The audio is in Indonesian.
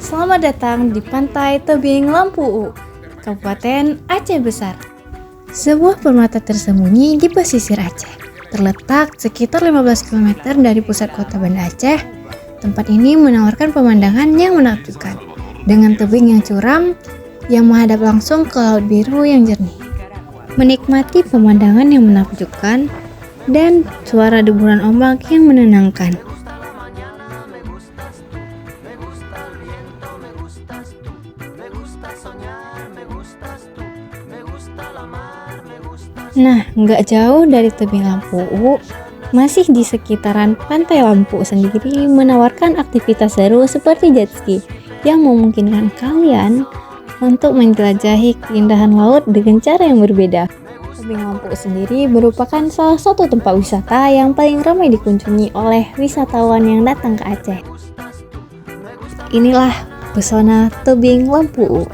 Selamat datang di Pantai Tebing Lampu, Kabupaten Aceh Besar. Sebuah permata tersembunyi di pesisir Aceh. Terletak sekitar 15 km dari pusat kota Banda Aceh. Tempat ini menawarkan pemandangan yang menakjubkan, dengan tebing yang curam yang menghadap langsung ke laut biru yang jernih. Menikmati pemandangan yang menakjubkan dan suara deburan ombak yang menenangkan. Nah, nggak jauh dari tebing Lampu, masih di sekitaran Pantai Lampu sendiri menawarkan aktivitas seru seperti jet ski yang memungkinkan kalian untuk menjelajahi keindahan laut dengan cara yang berbeda. Tebing Lampu sendiri merupakan salah satu tempat wisata yang paling ramai dikunjungi oleh wisatawan yang datang ke Aceh. Inilah pesona Tebing Lampu.